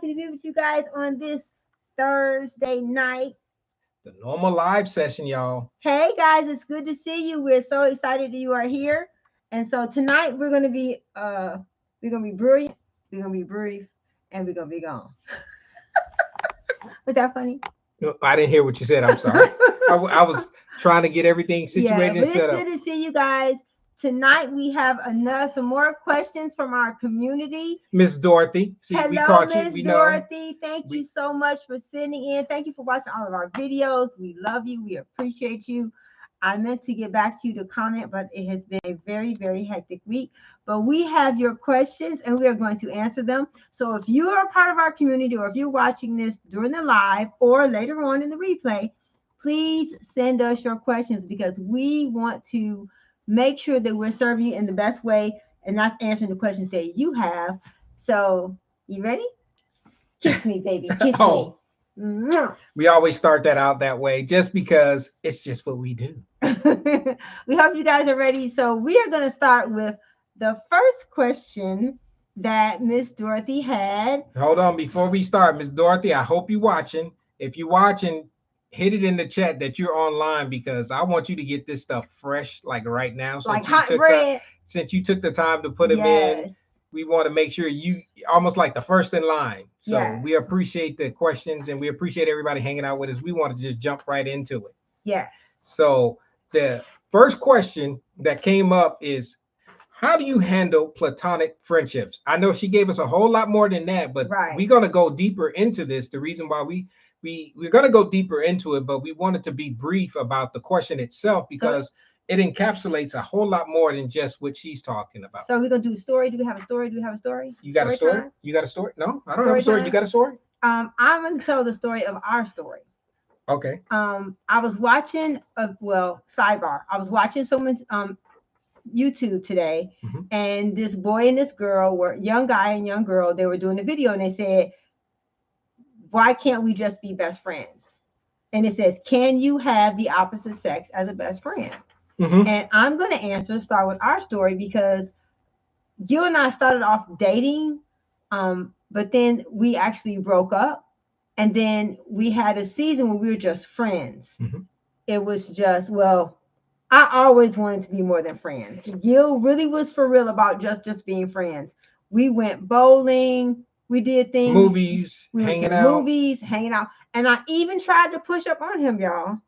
happy to be with you guys on this Thursday night. The normal live session, y'all. Hey guys, it's good to see you. We're so excited that you are here. And so tonight we're gonna be brilliant, we're gonna be brief, and we're gonna be gone. Was that funny? No, I didn't hear what you said. I'm sorry. I was trying to get everything situated and set up. It's good to see you guys. Tonight we have some more questions from our community. Miss Dorothy. See, hello, we caught Miss you. Dorothy. Thank you so much for sending in. Thank you for watching all of our videos. We love you. We appreciate you. I meant to get back to you to comment, but it has been a very, very hectic week. But we have your questions and we are going to answer them. So if you are a part of our community, or if you're watching this during the live or later on in the replay, please send us your questions, because we want to make sure that we're serving you in the best way, and that's answering the questions that you have. So, you ready? Kiss me, baby. Kiss me. We always start that out that way just because it's just what we do. We hope you guys are ready. So, we are going to start with the first question that Miss Dorothy had. Hold on. Before we start, Miss Dorothy, I hope you're watching. If you're watching, hit it in the chat that you're online, because I want you to get this stuff fresh, like right now. Like hot bread. Since you took the time to put them in, we want to make sure you almost like the first in line. So we appreciate the questions and we appreciate everybody hanging out with us. We want to just jump right into it. Yes. So the first question that came up is, how do you handle platonic friendships? I know she gave us a whole lot more than that, but we're going to go deeper into this. The reason why we're going to go deeper into it, but we wanted to be brief about the question itself, because it encapsulates a whole lot more than just what she's talking about. So we're going to do a story. Do we have a story? Do we have a story? You got a story? Time? You got a story? No, I don't have a story. You got a story? I'm going to tell the story of our story. Okay. I was watching sidebar. I was watching someone's YouTube today, and this boy and this girl were young guy and young girl. They were doing a video, and they said, why can't we just be best friends? And it says, can you have the opposite sex as a best friend? And I'm going to start with our story, because Gil and I started off dating, but then we actually broke up, and then we had a season where we were just friends. It was just, I always wanted to be more than friends. Gil really was for real about just being friends. We went bowling. We did things. Movies, hanging out. And I even tried to push up on him, y'all.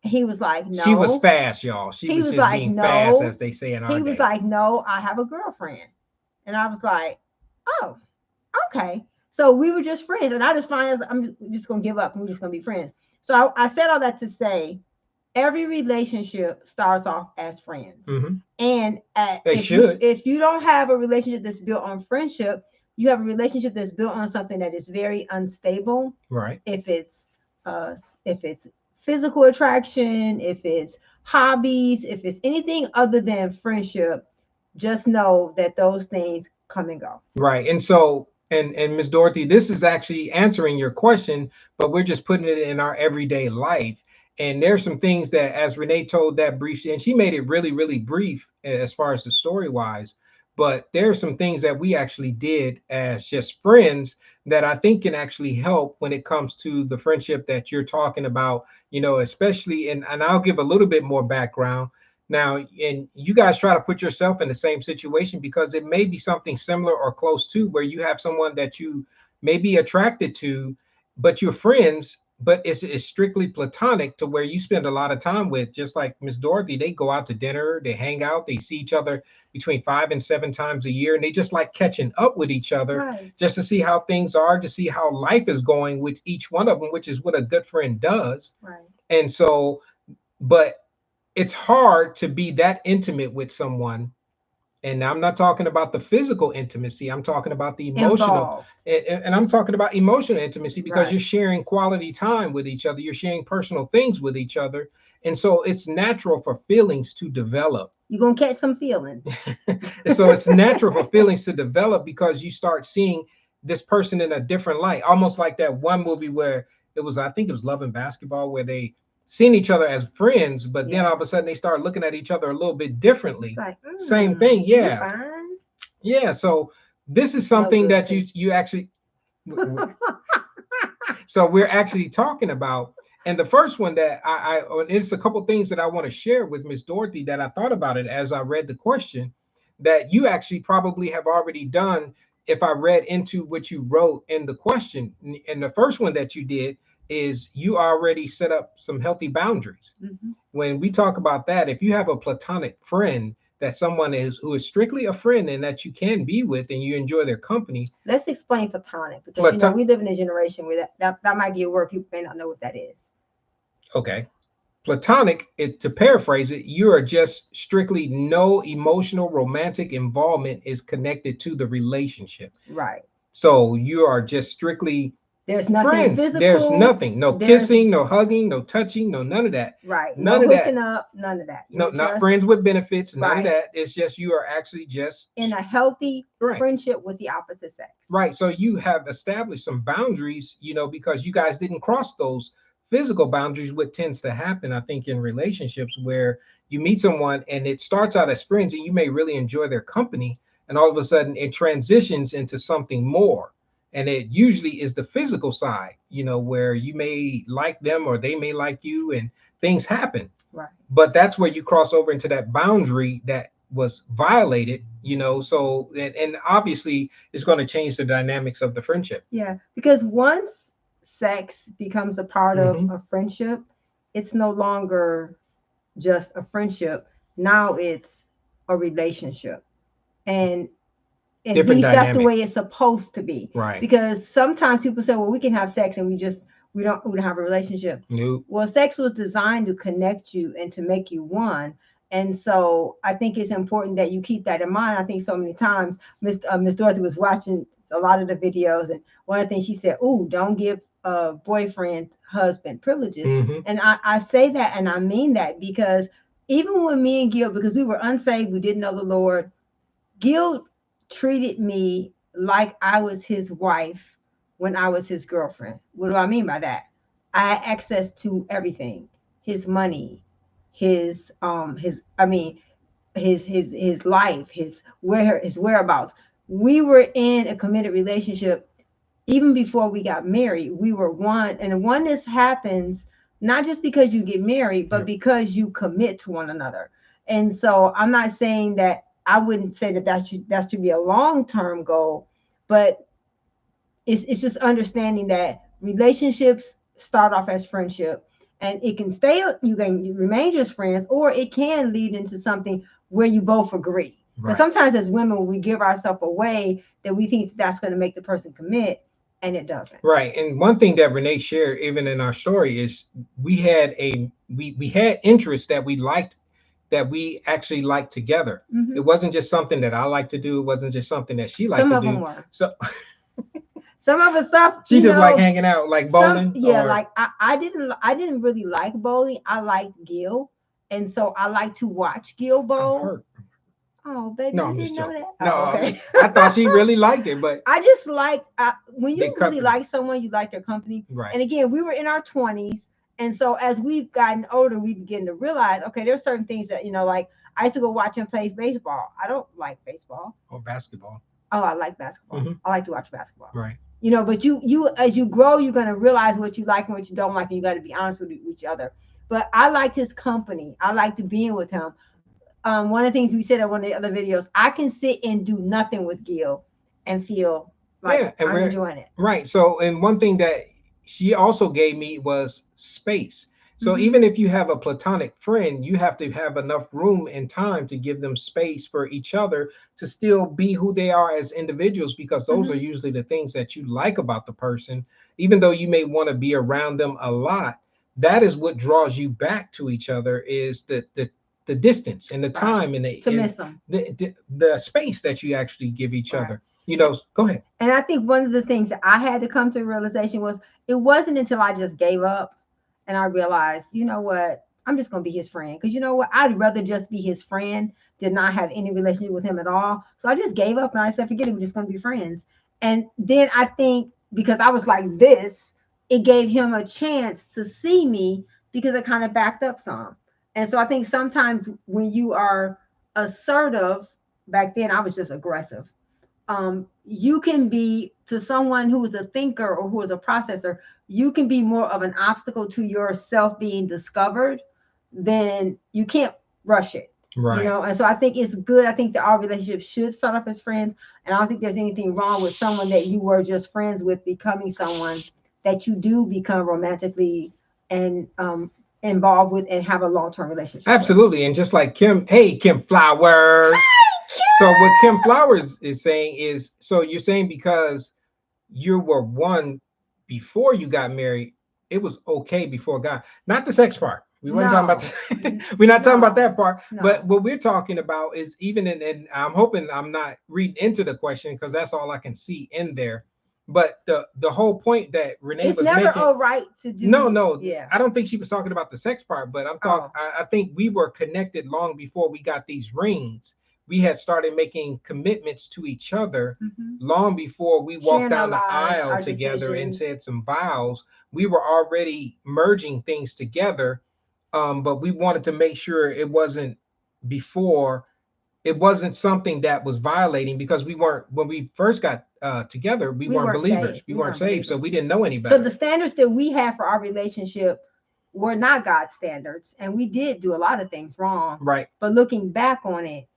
He was like, no. She was fast, y'all. She was just like, being fast, as they say in our day. He was like, no, I have a girlfriend. And I was like, oh, okay. So we were just friends. And I just finally, I'm just going to give up. And we're just going to be friends. So I said all that to say, every relationship starts off as friends. And if you don't have a relationship that's built on friendship, you have a relationship that's built on something that is very unstable. Right. If it's physical attraction, if it's hobbies, if it's anything other than friendship, just know that those things come and go. Right. And so, and Ms. Dorothy, this is actually answering your question, but we're just putting it in our everyday life. And there's some things that, as Renee told that brief, and she made it really, really brief as far as the story wise, but there's some things that we actually did as just friends that I think can actually help when it comes to the friendship that you're talking about, especially, and I'll give a little bit more background now, and you guys try to put yourself in the same situation, because it may be something similar or close to where you have someone that you may be attracted to, but you're friends, but it's strictly platonic, to where you spend a lot of time with, just like Miss Dorothy. They go out to dinner, they hang out, they see each other between 5 and 7 times a year, and they just like catching up with each other, just to see how things are, to see how life is going with each one of them, which is what a good friend does. And so, but it's hard to be that intimate with someone. And I'm not talking about the physical intimacy. I'm talking about the emotional, and I'm talking about emotional intimacy, because you're sharing quality time with each other. You're sharing personal things with each other. And so it's natural for feelings to develop. You're going to catch some feelings. So it's natural for feelings to develop, because you start seeing this person in a different light, almost like that one movie where I think it was Love and Basketball, where they seen each other as friends, but then all of a sudden they start looking at each other a little bit differently. Like, same thing. Yeah. So this is something that you actually, So we're actually talking about, and the first one that it's a couple things that I want to share with Miss Dorothy that I thought about it as I read the question, that you actually probably have already done if I read into what you wrote in the question. And the first one that you did is you already set up some healthy boundaries. Mhm. When we talk about that, if you have a platonic friend, that someone is who is strictly a friend and that you can be with and you enjoy their company. Let's explain platonic, because we live in a generation where that might be a word people may not know what that is. Okay. Platonic, to paraphrase it, you are just strictly no emotional romantic involvement is connected to the relationship. Right. So you are just strictly there's nothing friends. physical. There's nothing, no kissing, no hugging, no touching, no none of that. Right. None no of hooking that. up, none of that. No, not friends with benefits, none of Right. that. It's just you are actually just in a healthy right. friendship with the opposite sex. Right. So you have established some boundaries, because you guys didn't cross those physical boundaries. What tends to happen, I think, in relationships where you meet someone and it starts out as friends and you may really enjoy their company, and all of a sudden it transitions into something more. And it usually is the physical side, where you may like them or they may like you and things happen. Right. But that's where you cross over into that boundary that was violated, so and obviously it's going to change the dynamics of the friendship. Yeah, because once sex becomes a part of a friendship, it's no longer just a friendship. Now it's a relationship. And at Different least that's the dynamics. way it's supposed to be. Right. Because sometimes people say, well, we can have sex and we don't have a relationship. Nope. Well, sex was designed to connect you and to make you one. And so I think it's important that you keep that in mind. I think so many times Miss Dorothy was watching a lot of the videos, and one of the things she said, "Ooh, don't give a boyfriend, husband privileges." And I say that and I mean that, because even when me and Gil, because we were unsaved, we didn't know the Lord, Gil treated me like I was his wife when I was his girlfriend. What do I mean by that? I had access to everything. His money, his life, his whereabouts. We were in a committed relationship even before we got married. We were one, and oneness happens not just because you get married, but because you commit to one another. And so I'm not saying that, I wouldn't say that should be a long-term goal, but it's just understanding that relationships start off as friendship, and it can stay, you can remain just friends, or it can lead into something where you both agree. Because sometimes as women, we give ourselves away that we think that's going to make the person commit, and it doesn't. Right. And one thing that Renee shared even in our story is we had interests that we liked, that we actually liked together. It wasn't just something that I like to do. It wasn't just something that she liked to do. Some of them were. So some of the stuff she just like hanging out, like bowling. Like I didn't really like bowling. I liked Gil, and so I like to watch Gil bowl. Oh, baby, no, you I'm didn't know that? No, okay. I thought she really liked it, but I just like when you really like someone, you like their company. Right. And again, we were in our 20s, and so as we've gotten older, we begin to realize, okay, there's certain things that like I used to go watch him play baseball. I don't like baseball or basketball. Oh, I like basketball. I like to watch basketball. Right. But you as you grow, you're gonna realize what you like and what you don't like, and you got to be honest with each other. But I liked his company. I liked being with him. One of the things we said in one of the other videos, I can sit and do nothing with Gil and feel like I'm enjoying it. Right. So, and one thing that she also gave me was space. So even if you have a platonic friend, you have to have enough room and time to give them space for each other to still be who they are as individuals, because those are usually the things that you like about the person. Even though you may want to be around them a lot, that is what draws you back to each other, is the distance and the time and miss them. The space that you actually give each other. Go ahead. And I think one of the things that I had to come to a realization was, it wasn't until I just gave up and I realized, you know what, I'm just going to be his friend. Because you know what, I'd rather just be his friend than not have any relationship with him at all. So I just gave up and I said, forget it, we're just going to be friends. And then I think because I was like this, it gave him a chance to see me, because I kind of backed up some. And so I think sometimes when you are assertive, back then I was just aggressive. you can be, to someone who is a thinker or who is a processor, you can be more of an obstacle to yourself being discovered. Then you can't rush it. Right. You know, and so I think it's good. I think that our relationship should start off as friends. And I don't think there's anything wrong with someone that you were just friends with becoming someone that you do become romantically and involved with and have a long-term relationship Absolutely. with. And just like Kim, hey, Kim Flowers. Hey, Kim! So what Kim Flowers is saying is, so you're saying because you were one before you got married, it was okay before God. Not the sex part. We weren't talking about we're not talking about that part. No. But what we're talking about is even and I'm hoping I'm not reading into the question because that's all I can see in there. But the whole point that Renee it's was never making, all right to do. no, Yeah. I don't think she was talking about the sex part, but I'm talking. I think we were connected long before we got these rings. We had started making commitments to each other long before we walked down the aisle together and said some vows. We were already merging things together, but we wanted to make sure it wasn't before. It wasn't something that was violating because we weren't, when we first got together, we weren't believers. Saved. We weren't saved, so we didn't know any better. So the standards that we have for our relationship were not God's standards, and we did do a lot of things wrong. Right. But looking back on it,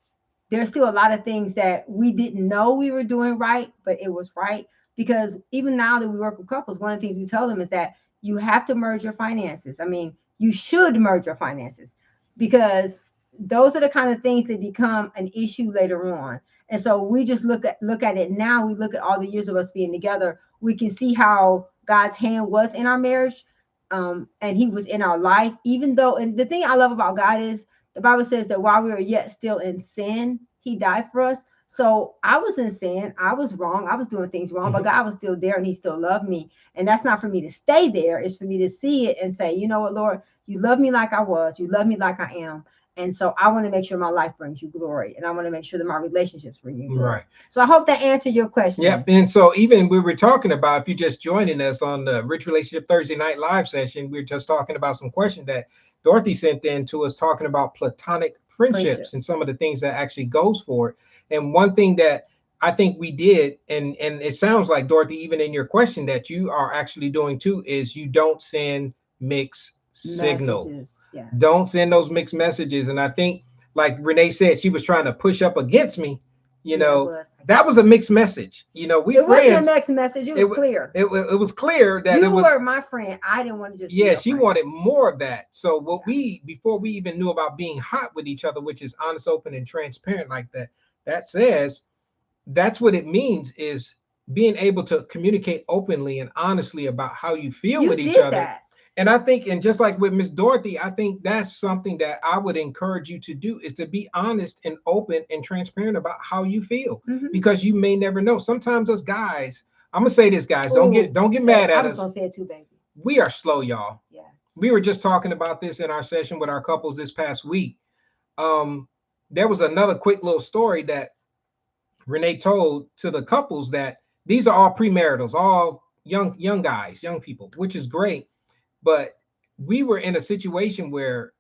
there's still a lot of things that we didn't know we were doing right, but it was right. Because even now that we work with couples, one of the things we tell them is that you have to merge your finances. I mean, you should merge your finances because those are the kind of things that become an issue later on. And so we just look at it now. We look at all the years of us being together. We can see how God's hand was in our marriage, and He was in our life. Even though, and the thing I love about God is the Bible says that while we were yet still in sin, He died for us. So I was in sin. I was wrong. I was doing things wrong, but God was still there and He still loved me. And that's not for me to stay there. It's for me to see it and say, you know what, Lord, you love me like I was. You love me like I am. And so I want to make sure my life brings you glory. And I want to make sure that my relationships bring you glory. Right. So I hope that answered your question. Yeah. And so even we were talking about, if you're just joining us on the Rich Relationship Thursday Night Live session, we're just talking about some questions that Dorothy sent in to us talking about platonic friendships and some of the things that actually goes for it. And one thing that I think we did, and it sounds like, Dorothy, even in your question that you are actually doing too, is you don't send mixed signals. Yes. Don't send those mixed messages. And I think, like Renee said, she was trying to push up against me. You know, that was a mixed message. You know, it wasn't a mixed message. It was clear. It was clear that you were my friend. I didn't want to just. Yeah, she wanted more of that. So before we even knew about being hot with each other, which is honest, open, and transparent like that, that says that's what it means, is being able to communicate openly and honestly about how you feel with each other. That. And I think, and just like with Miss Dorothy, I think that's something that I would encourage you to do, is to be honest and open and transparent about how you feel, because you may never know. Sometimes us guys, I'm gonna say this, guys, don't get mad at us. I was gonna say it too, baby. We are slow, y'all. Yeah. We were just talking about this in our session with our couples this past week. There was another quick little story that Renee told to the couples, that these are all premaritals, all young guys, young people, which is great. But we were in a situation where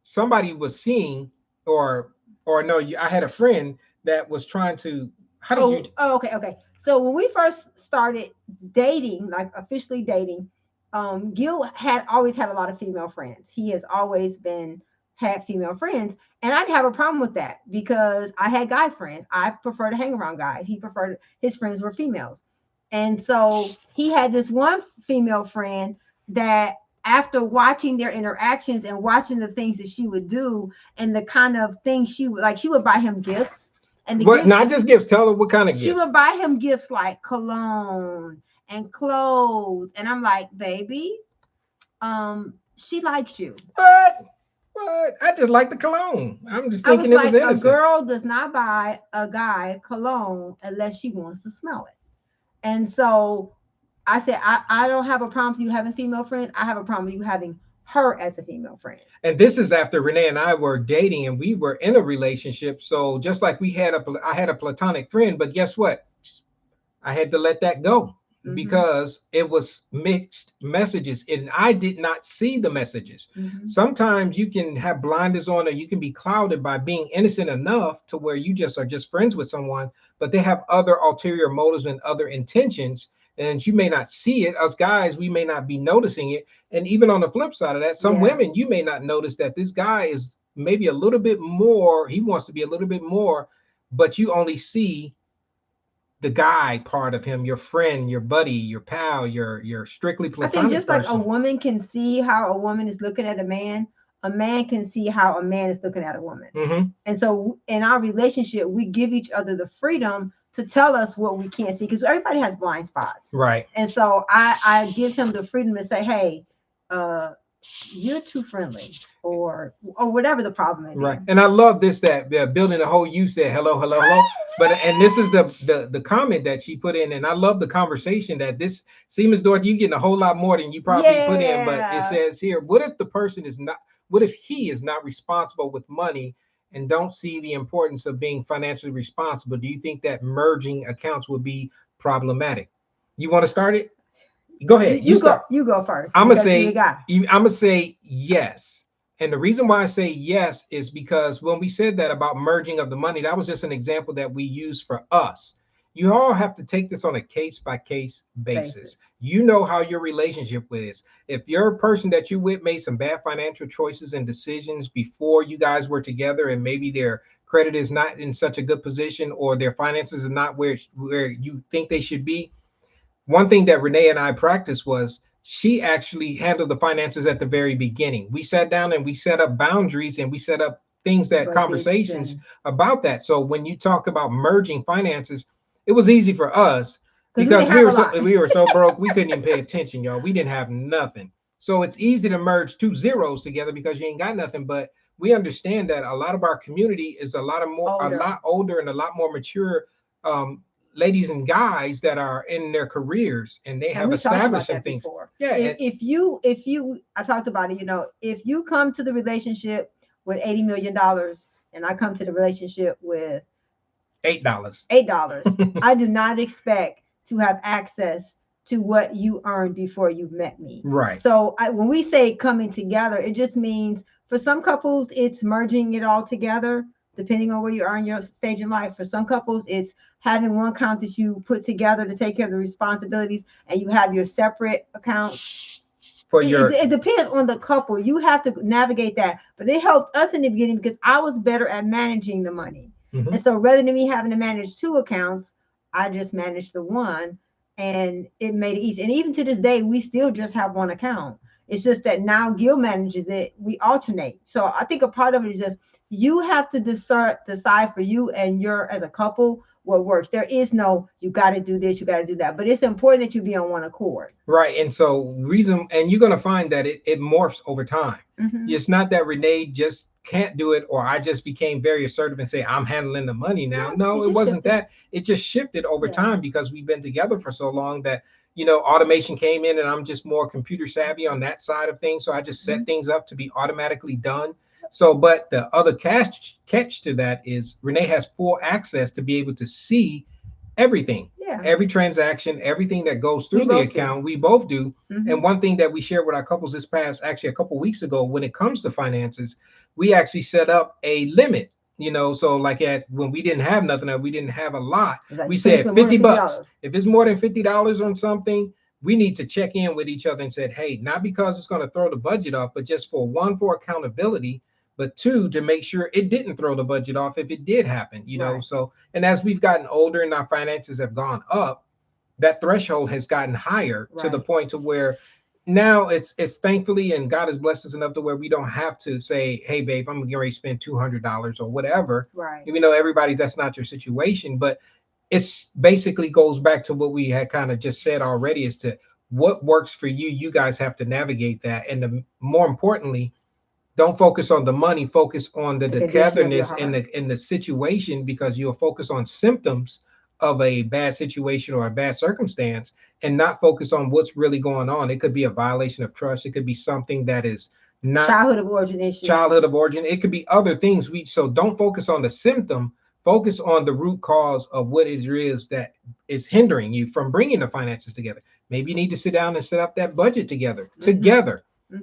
somebody was seeing, or no, I had a friend that was trying to. Okay. So when we first started dating, like officially dating, Gil had always had a lot of female friends. He has always had female friends, and I didn't have a problem with that because I had guy friends. I prefer to hang around guys. He preferred, his friends were females, and so he had this one female friend that, after watching their interactions and watching the things that she would do and the kind of things she would buy him gifts. And not just gifts. Tell her what kind of gifts. She would buy him gifts like cologne and clothes. And I'm like, baby, she likes you. What? I just like the cologne. I'm just thinking it was innocent. A girl does not buy a guy cologne unless she wants to smell it. And so I said, I don't have a problem with you having female friends. I have a problem with you having her as a female friend. And this is after Renee and I were dating and we were in a relationship. So just like I had a platonic friend, but guess what? I had to let that go. because it was mixed messages and I did not see the messages. Sometimes you can have blinders on, or you can be clouded by being innocent enough to where you just are just friends with someone, but they have other ulterior motives and other intentions, and you may not see it. Us guys, we may not be noticing it. And even on the flip side of that, some women, you may not notice that this guy is maybe a little bit more, he wants to be a little bit more, but you only see the guy part of him, your friend, your buddy, your pal, your strictly platonic I think just person. like a woman can see how a woman is looking at a man can see how a man is looking at a woman. And so in our relationship, we give each other the freedom to tell us what we can't see, because everybody has blind spots. Right. And so I give him the freedom to say, hey, you're too friendly, or whatever the problem is. Right. And I love this, that building the whole, you said hello, hello, hello. But and this is the comment that she put in, and I love the conversation that this, see, Ms. Dorothy, you getting a whole lot more than you probably put in, but it says here, what if the person is not, what if he is not responsible with money and don't see the importance of being financially responsible? Do you think that merging accounts would be problematic? You want to start it? Go ahead. You start. You go first. I'm gonna say yes. And the reason why I say yes is because when we said that about merging of the money, that was just an example that we use for us. You all have to take this on a case-by-case basis. You know how your relationship is. If you're a person that you with made some bad financial choices and decisions before you guys were together, and maybe their credit is not in such a good position, or their finances are not where you think they should be, one thing that Renee and I practiced was she actually handled the finances at the very beginning. We sat down and we set up boundaries, and we set up things that conversations about that. So when you talk about merging finances, it was easy for us because we were so broke we couldn't even pay attention, y'all. We didn't have nothing. So it's easy to merge two zeros together because you ain't got nothing. But we understand that a lot of our community is a lot older and a lot more mature ladies and guys that are in their careers, and they have established some things. Yeah. If you, I talked about it, you know, if you come to the relationship with $80 million and I come to the relationship with $8, I do not expect to have access to what you earned before you met me. Right. So when we say coming together, it just means for some couples, it's merging it all together, depending on where you are in your stage in life. For some couples, it's having one account that you put together to take care of the responsibilities, and you have your separate accounts. It depends on the couple. You have to navigate that. But it helped us in the beginning because I was better at managing the money. And so rather than me having to manage two accounts, I just managed the one, and it made it easy. And even to this day, we still just have one account. It's just that now Gil manages it. We alternate. So I think a part of it is just you have to decide for you and your as a couple what works. There is no, you got to do this, you got to do that. But it's important that you be on one accord. Right. And so and you're going to find that it morphs over time. It's not that Renee just can't do it, or I just became very assertive and say, I'm handling the money now. No, it wasn't that. It just shifted over time because we've been together for so long that, you know, automation came in, and I'm just more computer savvy on that side of things. So I just set things up to be automatically done. So, but the other catch to that is Renee has full access to be able to see everything, every transaction, everything that goes through the account. We both do. And one thing that we shared with our couples this past, actually a couple of weeks ago, when it comes to finances, we actually set up a limit. You know, so like when we didn't have nothing, or we didn't have a lot, we said $50. If it's more than $50 on something, we need to check in with each other and said, hey, not because it's going to throw the budget off, but just for accountability. But two, to make sure it didn't throw the budget off if it did happen, you know. So, and as we've gotten older and our finances have gone up, that threshold has gotten higher to the point to where now it's thankfully, and God has blessed us enough to where we don't have to say, hey, babe, I'm going to spend $200 or whatever. Even though everybody, that's not your situation. But it's basically goes back to what we had kind of just said already, as to what works for you. You guys have to navigate that. And more importantly, don't focus on the money, focus on the togetherness and the situation, because you'll focus on symptoms of a bad situation or a bad circumstance and not focus on what's really going on. It could be a violation of trust. It could be something that is not childhood of origin issues. It could be other things. So don't focus on the symptom, Focus on the root cause of what it is that is hindering you from bringing the finances together. Maybe you need to sit down and set up that budget together.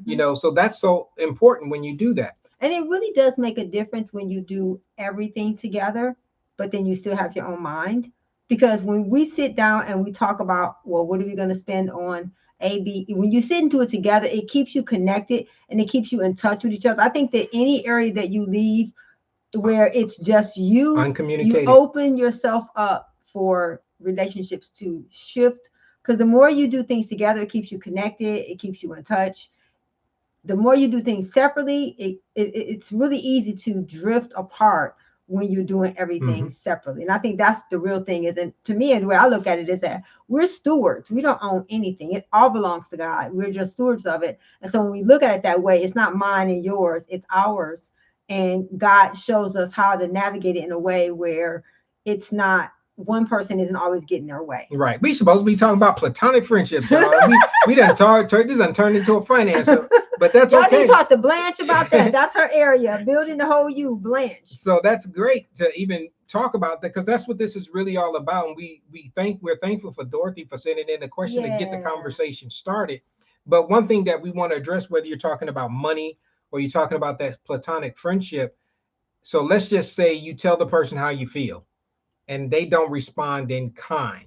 You know, so that's so important when you do that. And it really does make a difference when you do everything together, but then you still have your own mind. Because when we sit down and we talk about, well, what are we going to spend on A, B, when you sit and do it together, it keeps you connected and it keeps you in touch with each other. I think that any area that you leave where it's just you, uncommunicated, you open yourself up for relationships to shift. Because the more you do things together, it keeps you connected, it keeps you in touch. The more you do things separately, it's really easy to drift apart when you're doing everything separately. And I think that's the real thing is, and to me, and the way I look at it is that we're stewards. We don't own anything. It all belongs to God. We're just stewards of it. And so when we look at it that way, it's not mine and yours, it's ours. And God shows us how to navigate it in a way where it's not, one person isn't always getting their way. Right. We supposed to be talking about platonic friendships. we done this done turned into a finance, but that's y'all okay. Need to talk to Blanche about that. That's her area, building the whole you, Blanche. So that's great to even talk about that, because that's what this is really all about. And we're thankful for Dorothy for sending in the question to get the conversation started. But one thing that we want to address, whether you're talking about money or you're talking about that platonic friendship. So let's just say you tell the person how you feel and they don't respond in kind,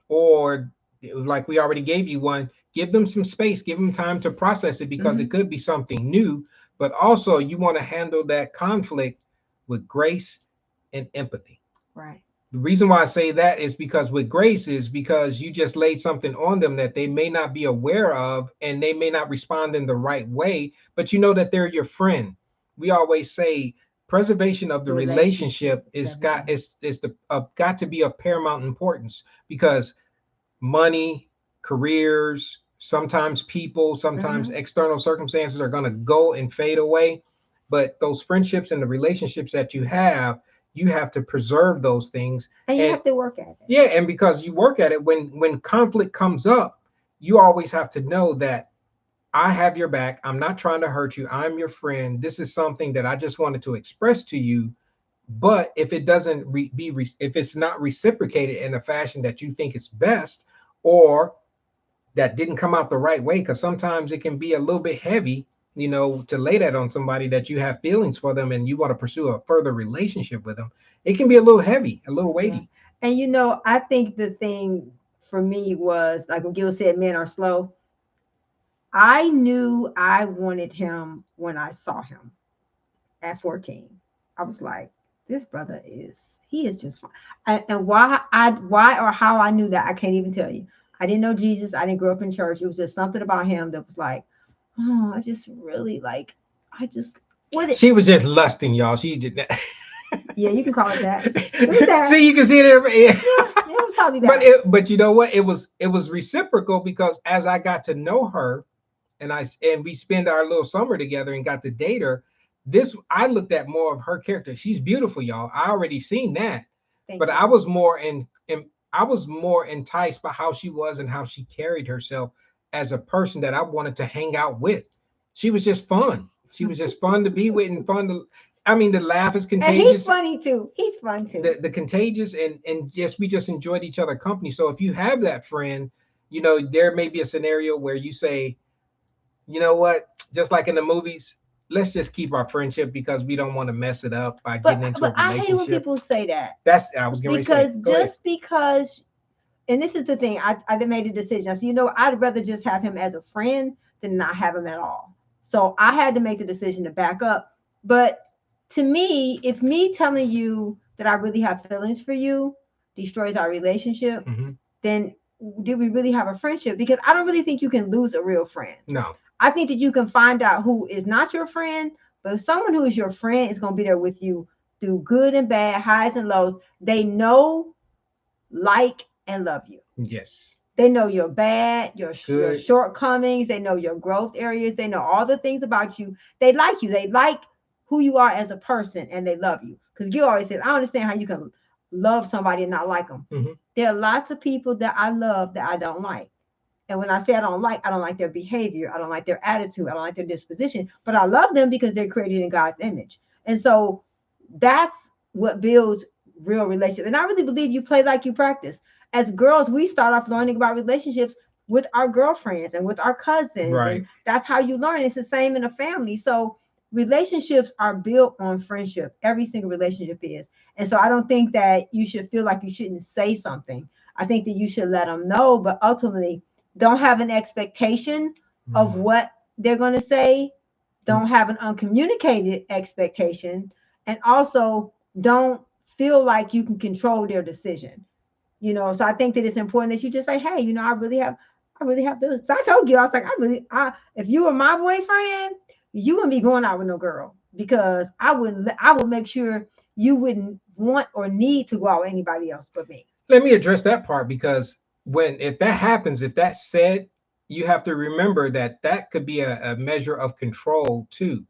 or like we already gave you one, give them some space, give them time to process it, because it could be something new. But also you want to handle that conflict with grace and empathy. Right. The reason why I say that is because with grace is because you just laid something on them that they may not be aware of, and they may not respond in the right way, but you know that they're your friend. We always say preservation of the relationship is got to be of paramount importance, because money, careers, sometimes people, sometimes external circumstances are going to go and fade away. But those friendships and the relationships that you have to preserve those things. And you have to work at it. Yeah, and because you work at it, when conflict comes up, you always have to know that I have your back. I'm not trying to hurt you. I'm your friend. This is something that I just wanted to express to you. But if it doesn't if it's not reciprocated in a fashion that you think is best, or that didn't come out the right way, because sometimes it can be a little bit heavy, you know, to lay that on somebody that you have feelings for them and you want to pursue a further relationship with them. It can be a little heavy, a little weighty. Yeah. And you know, I think the thing for me was, like when Gil said, men are slow. I knew I wanted him when I saw him at 14. I was like, this brother he is just fine. And why or how I knew that, I can't even tell you. I didn't know Jesus. I didn't grow up in church. It was just something about him that was like, oh, I just really like, she was just lusting, y'all. She did that. Yeah, you can call it that. It was that. See, you can see it. Yeah, it was probably that. But you know what? It was reciprocal, because as I got to know her, and we spent our little summer together and got to date her, I looked at more of her character. She's beautiful, y'all. I already seen that. But I was more enticed by how she was and how she carried herself as a person that I wanted to hang out with. She was just fun. She was just fun to be with, and fun to, I mean, the laugh is contagious. And he's funny too. He's fun too. The contagious, and just, we just enjoyed each other company. So if you have that friend, you know, there may be a scenario where you say, you know what, just like in the movies, let's just keep our friendship because we don't want to mess it up by getting into a relationship. I hate when people say that. I was going to say. Because just because, and this is the thing, I made a decision. I said, you know, I'd rather just have him as a friend than not have him at all. So I had to make the decision to back up. But to me, if me telling you that I really have feelings for you destroys our relationship, then did we really have a friendship? Because I don't really think you can lose a real friend. No. I think that you can find out who is not your friend, but someone who is your friend is going to be there with you through good and bad, highs and lows. They know, like, and love you. Yes. They know your bad, your shortcomings. They know your growth areas. They know all the things about you. They like you. They like who you are as a person, and they love you. Because Gil always says, I don't understand how you can love somebody and not like them. There are lots of people that I love that I don't like. And when I say I don't like their behavior. I don't like their attitude. I don't like their disposition. But I love them because they're created in God's image. And so that's what builds real relationship. And I really believe you play like you practice. As girls, we start off learning about relationships with our girlfriends and with our cousins. Right. And that's how you learn. It's the same in a family. So relationships are built on friendship. Every single relationship is. And so I don't think that you should feel like you shouldn't say something. I think that you should let them know, but ultimately don't have an expectation of what they're going to say. Don't have an uncommunicated expectation. And also don't feel like you can control their decision. So I think that it's important that you just say, hey, I really have this. So I told you, I was like, if you were my boyfriend, you wouldn't be going out with no girl, because I would make sure you wouldn't want or need to go out with anybody else but me. Let me address that part, because if that happens, if that's said, you have to remember that that could be a measure of control too.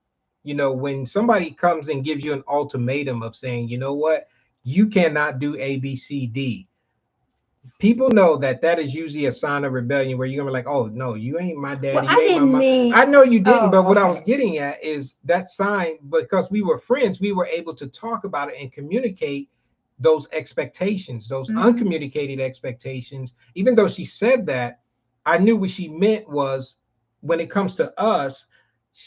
When somebody comes and gives you an ultimatum of saying, you know what, you cannot do A, B, C, D, people know that that is usually a sign of rebellion, where you're gonna be like, oh no, you ain't my Well, daddy, you I ain't my didn't mom. mean. I know you didn't, Oh, but what I was okay. getting at is that sign, because we were friends, we were able to talk about it and communicate those expectations, those Hmm. uncommunicated expectations. Even though she said that, I knew what she meant was, when it comes to us,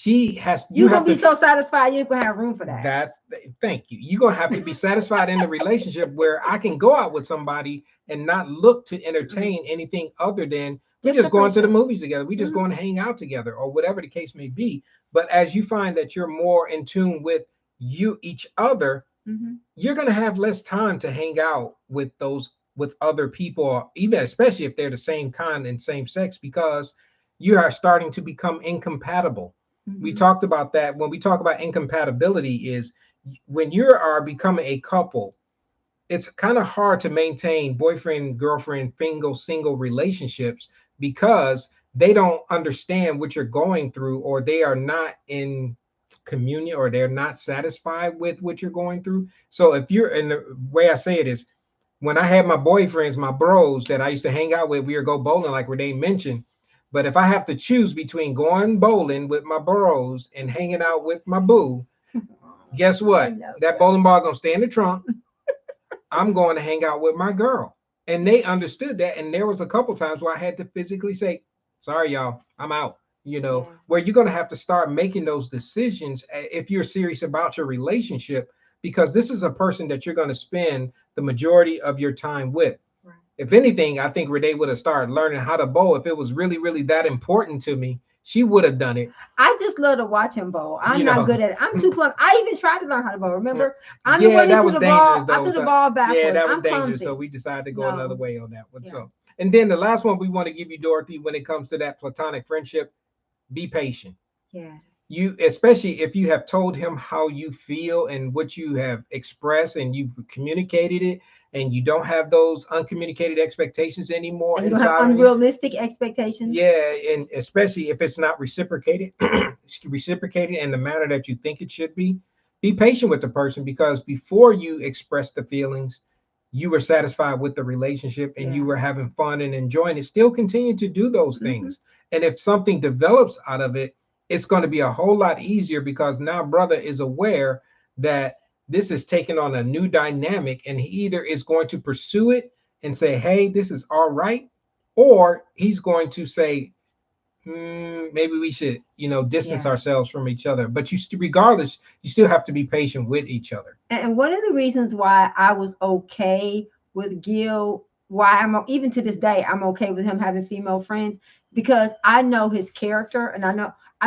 you You're gonna have be to. so satisfied you ain't gonna have room for that. That's Thank you. You're gonna have to be satisfied in the relationship, where I can go out with somebody and not look to Mhm. entertain anything other than we Just just the going to the friendship. movies together, we just Hmm. going to hang out together, or whatever the case may be. But as you find that you're more in tune with each other, Hmm. you're going to have less time to hang out with other people, or even especially if they're the same kind and same sex, because you are starting to become incompatible. We Hmm. talked about that. When we talk about incompatibility, is when you are becoming a couple, it's kind of hard to maintain boyfriend, girlfriend, single relationships, because they don't understand what you're going through, or they are not in communion, or they're not satisfied with what you're going through. So if you're in the way I say it is, when I had my boyfriends, my bros that I used to hang out with, we would go bowling, like Renee mentioned. But if I have to choose between going bowling with my bros and hanging out with my boo, guess I what? know, That girl. bowling ball gonna stay in the trunk. I'm going to hang out with my girl. And they understood that. And there was a couple times where I had to physically say, sorry, y'all, I'm out. Yeah. Where you're going to have to start making those decisions, if you're serious about your relationship, because this is a person that you're going to spend the majority of your time with. Right. If anything, I think Renee would have started learning how to bowl. If it was really, really that important to me, she would have done it. I just love to watch him bowl. I'm You not know, good at it. I'm too clumsy. I even tried to learn how to bowl. Remember, I'm the yeah, one who that threw was the dangerous ball. I though. threw the So ball yeah, backwards. that was I'm dangerous. So clumsy. we decided to go another No. way on that one. Yeah. So, and then the last one we want to give you, Dorothy, when it comes to that platonic friendship, be patient. Yeah. You, especially if you have told him how you feel and what you have expressed, and you've communicated it, and you don't have those uncommunicated expectations anymore And you don't have inside on you. unrealistic expectations. Yeah, and especially if it's not reciprocated, reciprocated in the manner that you think it should be patient with the person, because before you express the feelings, you were satisfied with the relationship and you Yeah. were having fun and enjoying it. Still continue to do those Hmm. things. And if something develops out of it, it's going to be a whole lot easier, because now brother is aware that this is taking on a new dynamic, and he either is going to pursue it and say, hey, this is all right, or he's going to say, maybe we should, distance Yeah. ourselves from each other. But regardless, you still have to be patient with each other. And one of the reasons why I was okay with Gil, why even to this day, I'm okay with him having female friends, because I know his character, and I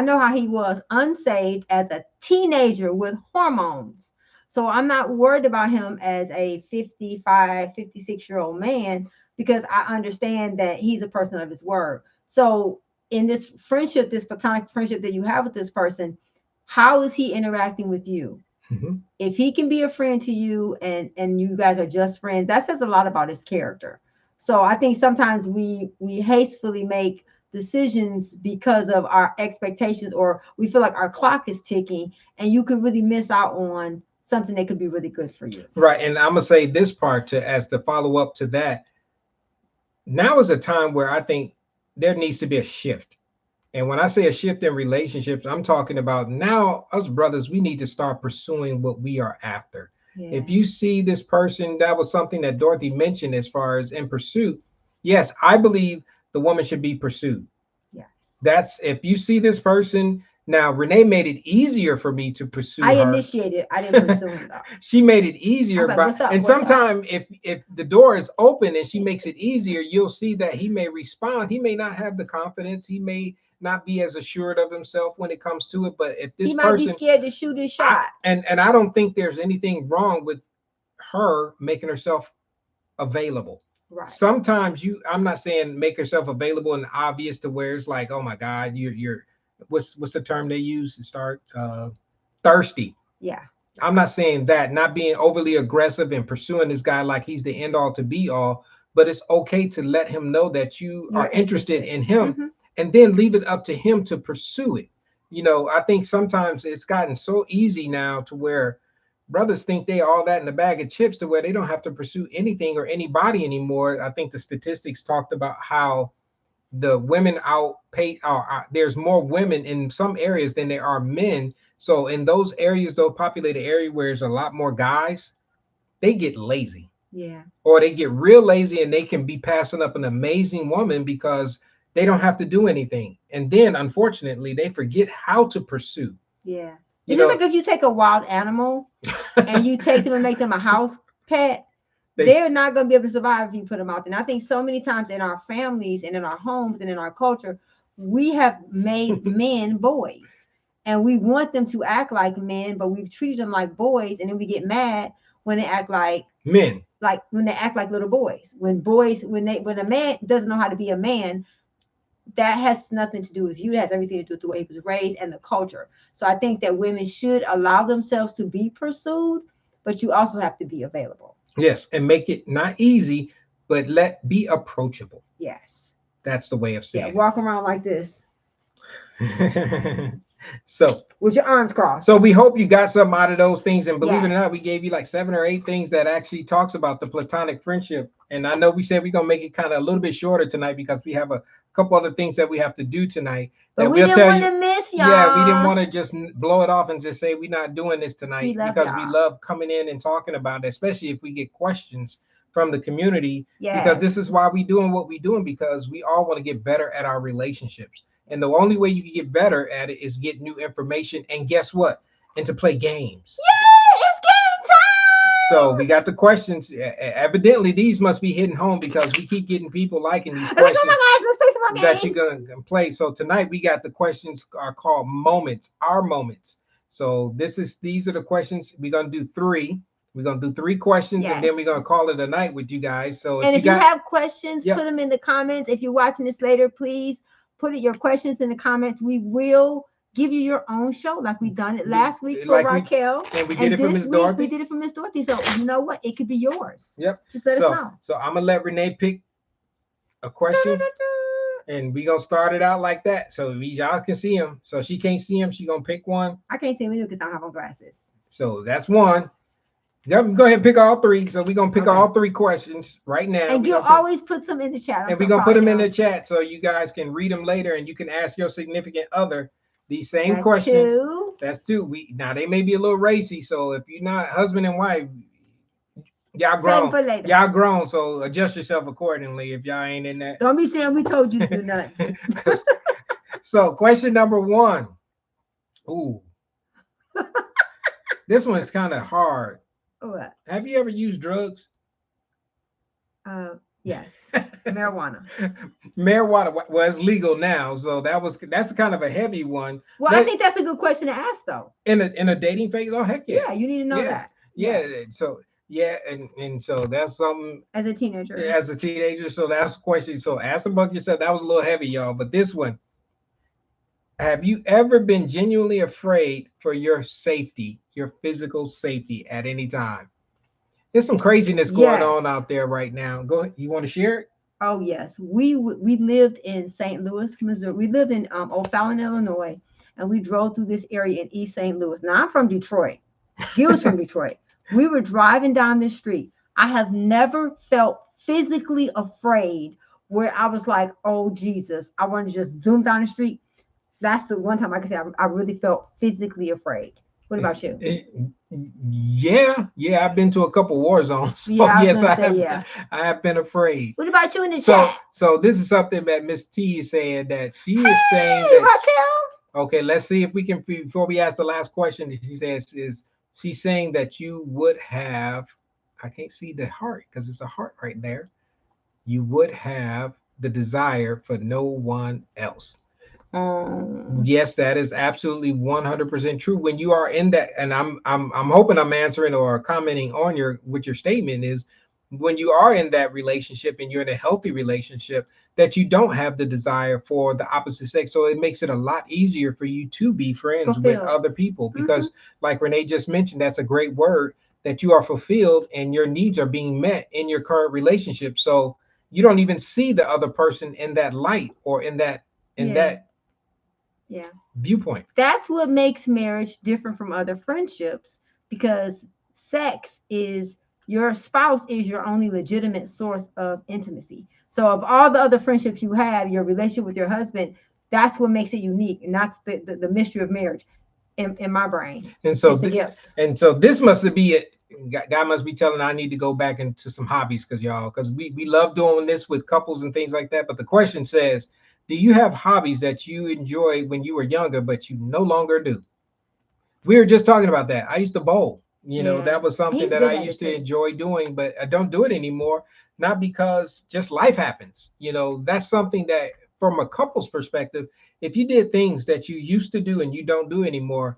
know how he was unsaved as a teenager with hormones. So I'm not worried about him as a 55, 56-year-old man, because I understand that he's a person of his word. So in this friendship, this platonic friendship that you have with this person, how is he interacting with you? Mhm. If he can be a friend to you, and you guys are just friends, that says a lot about his character. So I think sometimes we hastily make decisions because of our expectations, or we feel like our clock is ticking, and you could really miss out on something that could be really good for you. Right. And I'm gonna say this part to as the follow up to that. Now is a time where I think there needs to be a shift. And when I say a shift in relationships, I'm talking about now us brothers, we need to start pursuing what we are after. Yeah. If you see this person, that was something that Dorothy mentioned as far as in pursuit. Yes, I believe the woman should be pursued. Yes. That's if you see this person. Now, Renee made it easier for me to pursue I her. initiated. I didn't pursue him though. She made it I easier, was like, but "What's up? and What's up?" sometimes if the door is open and she makes it easier, you'll see that he may respond. He may not have the confidence. He may not be as assured of himself when it comes to it. But if this He might be person, scared to shoot his shot. and I don't think there's anything wrong with her making herself available. Right. Sometimes I'm not saying make yourself available and obvious to where it's like, oh my God, you're what's the term they use to start thirsty. Yeah. I'm not saying that, not being overly aggressive and pursuing this guy like he's the end all to be all, but it's okay to let him know that you're are interested in him, and then leave it up to him to pursue it. I think sometimes it's gotten so easy now to where brothers think they all that in a bag of chips to where they don't have to pursue anything or anybody anymore. I think the statistics talked about how the women outpay there's more women in some areas than there are men. So in those areas, those populated area where there's a lot more guys, they get lazy. Yeah. Or they get real lazy and they can be passing up an amazing woman because they don't have to do anything. And then unfortunately they forget how to pursue. Yeah. It's just like if you take a wild animal and you take them and make them a house pet, they're not going to be able to survive if you put them out there. And I think so many times in our families and in our homes and in our culture, we have made men boys. And we want them to act like men, but we've treated them like boys. And then we get mad when they act like men. Like when they act like little boys. When a man doesn't know how to be a man, that has nothing to do with you. It has everything to do with the way he was raised and the culture. So I think that women should allow themselves to be pursued, but you also have to be available. Yes, and make it not easy, but be approachable. Yes. That's the way of saying it. Walk around like this. So with your arms crossed. So we hope you got something out of those things. And believe it or not, we gave you like 7 or 8 things that actually talks about the platonic friendship. And I know we said we're going to make it kind of a little bit shorter tonight because we have a couple other things that we have to do tonight. But we didn't want to miss y'all. Yeah, we didn't want to just blow it off and just say we're not doing this tonight because we love coming in and talking about it, especially if we get questions from the community. Yes. Because this is why we're doing what we're doing, because we all want to get better at our relationships. And the only way you can get better at it is get new information. And guess what? And to play games. Yeah, it's game time. So we got the questions. Evidently, these must be hitting home because we keep getting people liking these questions. Oh my gosh, let's play some more games that you're going to play. So tonight we got the questions are called moments, our moments. So these are the questions. We're going to do 3. We're going to do 3 questions, and then we're going to call it a night with you guys. So if you have questions, put them in the comments. If you're watching this later, please put your questions in the comments. We will give you your own show like we done it last week for Raquel. And we did it for Miss Dorothy. We did it for Miss Dorothy. So you know what? It could be yours. Yep. Just let us know. So I'm going to let Renee pick a question. And we're going to start it out like that. So y'all can see him. So she can't see him. She's going to pick one. I can't see him either because I don't have on glasses. So that's one. Yep, go ahead and pick all 3. So we're going to pick all 3 questions right now. And you'll always put some in the chat. And we're going to put them in the chat so you guys can read them later and you can ask your significant other these same questions. 2. That's 2. Now, they may be a little racy. So if you're not husband and wife, y'all grown. Y'all grown. So adjust yourself accordingly if y'all ain't in that. Don't be saying we told you to do nothing. So question number 1. Ooh. This one's kind of hard. What? Have you ever used drugs? Yes. Marijuana. Marijuana was legal now, so that's kind of a heavy one. Well, I think that's a good question to ask, though. In a dating phase, oh heck yeah. Yeah, you need to know that. Yeah. Yes. So and so that's something as a teenager. As a teenager, so that's a question. So ask about yourself. That was a little heavy, y'all. But this one. Have you ever been genuinely afraid for your safety, your physical safety at any time? There's some craziness going on out there right now. Go ahead. You want to share it? Oh, yes. We lived in St. Louis, Missouri. We lived in O'Fallon, Illinois, and we drove through this area in East St. Louis. Now, I'm from Detroit. Gil's from Detroit. We were driving down this street. I have never felt physically afraid where I was like, oh, Jesus, I want to just zoom down the street. That's the one time I can say I really felt physically afraid. What about you? Yeah, I've been to a couple war zones. So Yeah, yes, yeah. I have been afraid. What about you in the chat? So this is something that Miss T is saying, that she is saying that. Raquel. Okay, let's see if we can, before we ask the last question. She says, she's saying that you would have, I can't see the heart because it's a heart right there. You would have the desire for no one else. Yes, that is absolutely 100% true. When you are in that, and I'm hoping I'm answering or commenting on what your statement is. When you are in that relationship and you're in a healthy relationship, that you don't have the desire for the opposite sex, so it makes it a lot easier for you to be friends with other people, because like Renee just mentioned, that's a great word, that you are fulfilled and your needs are being met in your current relationship. So you don't even see the other person in that light or in that viewpoint. That's what makes marriage different from other friendships, because sex is, your spouse is your only legitimate source of intimacy. So of all the other friendships you have, your relationship with your husband, that's what makes it unique, and that's the mystery of marriage in my brain. And so it's a gift. And so this must be it. God must be telling I need to go back into some hobbies, because we love doing this with couples and things like that. But the question says, do you have hobbies that you enjoy when you were younger, but you no longer do? We were just talking about that. I used to bowl. That was something that I used to enjoy doing, but I don't do it anymore. Not because just life happens. That's something that, from a couple's perspective, if you did things that you used to do and you don't do anymore,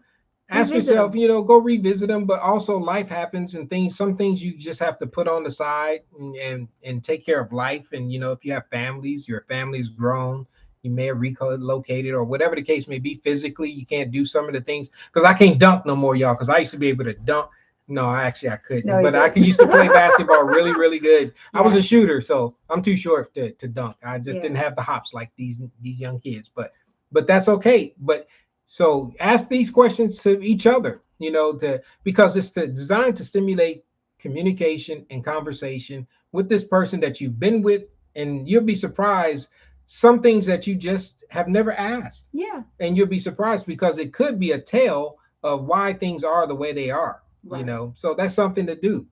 ask yourself, go revisit them. But also life happens, and some things you just have to put on the side and take care of life. And if you have families, your family's grown, you may have relocated or whatever the case may be. Physically, you can't do some of the things, because I can't dunk no more, y'all, because I used to be able to dunk. No, actually I couldn't. No, but I used to play basketball really, really good. I was a shooter, so I'm too short to dunk. I just didn't have the hops like these young kids. But that's okay. But so ask these questions to each other, because it's designed to stimulate communication and conversation with this person that you've been with, and you'll be surprised some things that you just have never asked. Yeah. And you'll be surprised, because it could be a tale of why things are the way they are. Right. So that's something to do.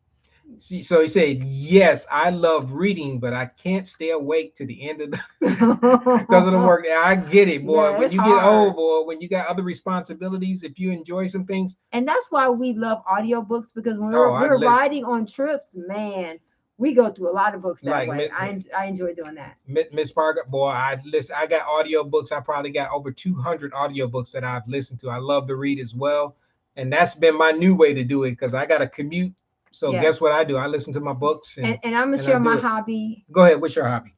So he said, yes, I love reading, but I can't stay awake to the end of because of the work. I get it, boy. When you get old, boy, when you got other responsibilities, if you enjoy some things. And that's why we love audiobooks, because when we're riding on trips, man, we go through a lot of books that way. I enjoy doing that. Miss Parker, boy, I got audiobooks. I probably got over 200 audiobooks that I've listened to. I love to read as well. And that's been my new way to do it, because I got to commute. So guess what I do? I listen to my books. And I'm gonna share my hobby. Go ahead. What's your hobby?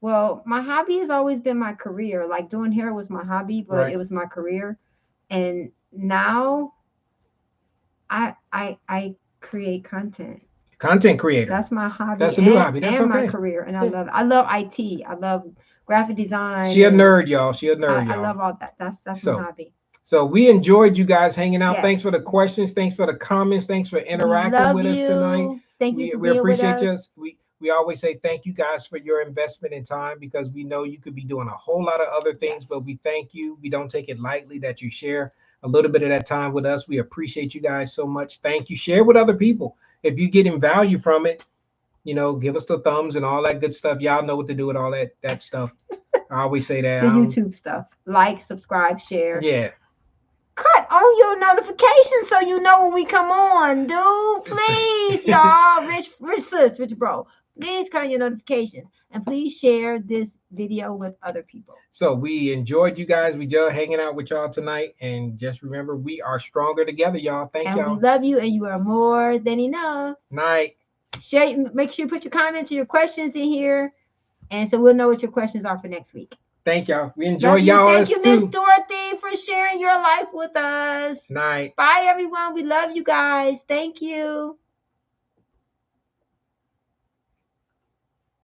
Well, my hobby has always been my career. Like doing hair was my hobby, but it was my career. And now I create content. Content creator. That's my hobby. That's a new hobby. That's my career. And I love it. I love IT. I love graphic design. She a nerd, y'all. I love all that. That's my hobby. So we enjoyed you guys hanging out. Yes. Thanks for the questions. Thanks for the comments. Thanks for interacting with us tonight. Thank you. We appreciate you. We always say thank you guys for your investment in time, because we know you could be doing a whole lot of other things, but we thank you. We don't take it lightly that you share a little bit of that time with us. We appreciate you guys so much. Thank you. Share with other people. If you're getting value from it, give us the thumbs and all that good stuff. Y'all know what to do with all that stuff. I always say that. The YouTube stuff. Like, subscribe, share. Yeah. Cut on your notifications so you know when we come on, dude. Please, y'all. Rich bro. Please cut on your notifications. And please share this video with other people. So we enjoyed you guys. We just hanging out with y'all tonight. And just remember, we are stronger together, y'all. Thank y'all. We love you, and you are more than enough. Night. Make sure you put your comments and your questions in here. And so we'll know what your questions are for next week. Thank y'all. We enjoy y'all. Thank you, Miss Dorothy, for sharing your life with us. Night. Bye, everyone. We love you guys. Thank you.